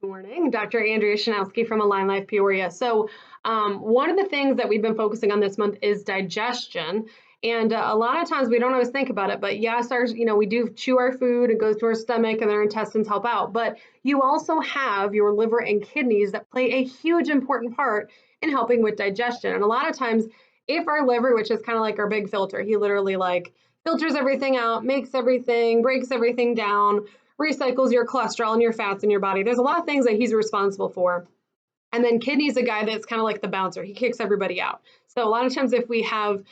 Good morning, Dr. Andrea Schnowske from AlignLife Peoria. So one of the things that we've been focusing on this month is digestion. And a lot of times we don't always think about it, but yes, we do chew our food, it goes to our stomach and our intestines help out. But you also have your liver and kidneys that play a huge important part in helping with digestion. And a lot of times if our liver, which is kind of like our big filter, he literally like filters everything out, makes everything, breaks everything down, recycles your cholesterol and your fats in your body. There's a lot of things that he's responsible for. And then kidney's a guy that's kind of like the bouncer. He kicks everybody out. So a lot of times if we have,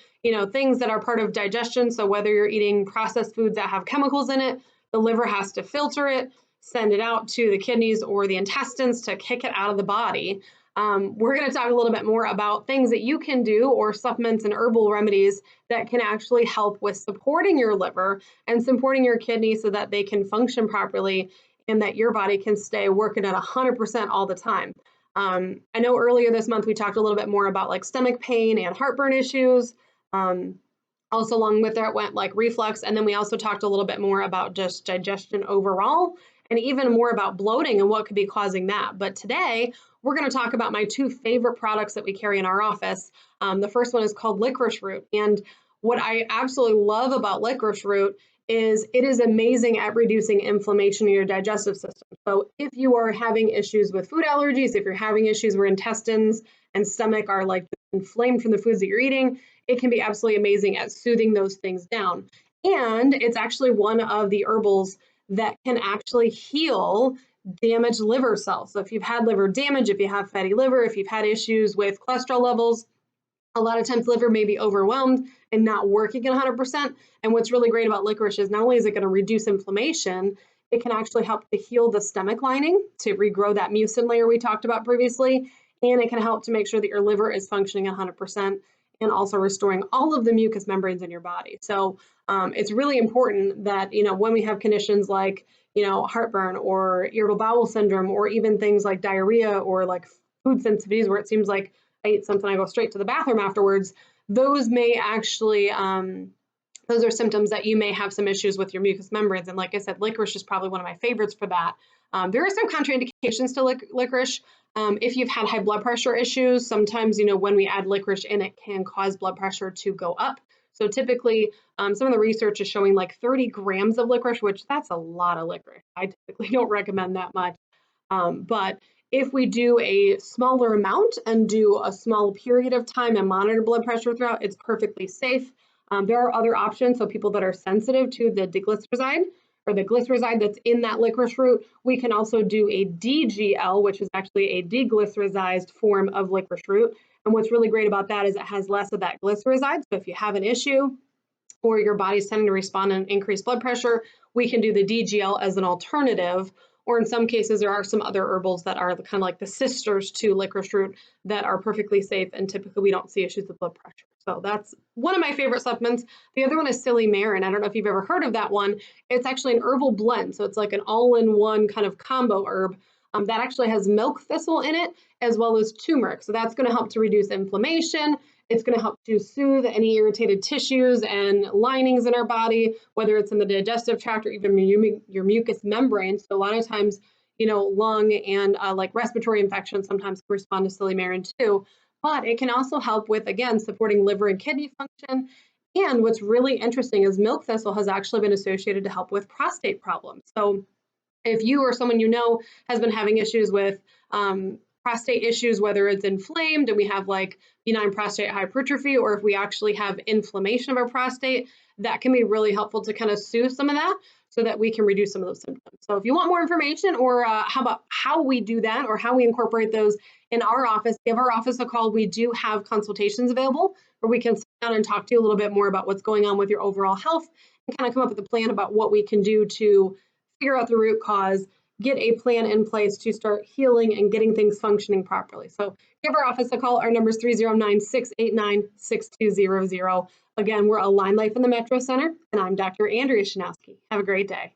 things that are part of digestion, so whether you're eating processed foods that have chemicals in it, the liver has to filter it, send it out to the kidneys or the intestines to kick it out of the body. We're going to talk a little bit more about things that you can do or supplements and herbal remedies that can actually help with supporting your liver and supporting your kidneys so that they can function properly and that your body can stay working at 100% all the time. I know earlier this month we talked a little bit more about like stomach pain and heartburn issues. Also along with that went like reflux. And then we also talked a little bit more about just digestion overall and even more about bloating and what could be causing that. But today we're going to talk about my two favorite products that we carry in our office. The first one is called Licorice Root. And what I absolutely love about Licorice Root is it is amazing at reducing inflammation in your digestive system. So if you are having issues with food allergies, if you're having issues where intestines and stomach are like inflamed from the foods that you're eating, it can be absolutely amazing at soothing those things down. And it's actually one of the herbals that can actually heal damaged liver cells. So if you've had liver damage, if you have fatty liver, if you've had issues with cholesterol levels, a lot of times liver may be overwhelmed and not working at 100%. And what's really great about licorice is not only is it going to reduce inflammation, it can actually help to heal the stomach lining, to regrow that mucin layer we talked about previously. And it can help to make sure that your liver is functioning at 100% and also restoring all of the mucous membranes in your body. So it's really important that, when we have conditions like, heartburn or irritable bowel syndrome, or even things like diarrhea or like food sensitivities where it seems like I eat something, I go straight to the bathroom afterwards, those may actually, those are symptoms that you may have some issues with your mucous membranes. And like I said, licorice is probably one of my favorites for that. There are some contraindications to licorice. If you've had high blood pressure issues, sometimes, when we add licorice in, it can cause blood pressure to go up. So typically, some of the research is showing like 30 grams of licorice, which that's a lot of licorice. I typically don't recommend that much. But if we do a smaller amount and do a small period of time and monitor blood pressure throughout, it's perfectly safe. There are other options. So people that are sensitive to the diglyceride or the glycyrrhizide that's in that licorice root, we can also do a DGL, which is actually a deglycerized form of licorice root. And what's really great about that is it has less of that glycyrrhizide. So if you have an issue or your body's tending to respond and increase blood pressure, we can do the DGL as an alternative. Or in some cases, there are some other herbals that are kind of like the sisters to licorice root that are perfectly safe, and typically we don't see issues with blood pressure. So that's one of my favorite supplements. The other one is silymarin. I don't know if you've ever heard of that one. It's actually an herbal blend. So it's like an all-in-one kind of combo herb that actually has milk thistle in it, as well as turmeric. So that's going to help to reduce inflammation. It's going to help to soothe any irritated tissues and linings in our body, whether it's in the digestive tract or even your mucous membrane. So a lot of times, lung and like respiratory infections sometimes respond to silymarin too. But it can also help with, again, supporting liver and kidney function. And what's really interesting is milk thistle has actually been associated to help with prostate problems. So if you or someone has been having issues with prostate issues, whether it's inflamed and we have like benign prostate hypertrophy, or if we actually have inflammation of our prostate, that can be really helpful to kind of soothe some of that so that we can reduce some of those symptoms. So if you want more information or how about how we do that or how we incorporate those in our office, give our office a call. We do have consultations available where we can sit down and talk to you a little bit more about what's going on with your overall health and kind of come up with a plan about what we can do to figure out the root cause, get a plan in place to start healing and getting things functioning properly. So give our office a call. Our number is 309-689-6200. Again, we're AlignLife in the Metro Center, and I'm Dr. Andrea Schnowske. Have a great day.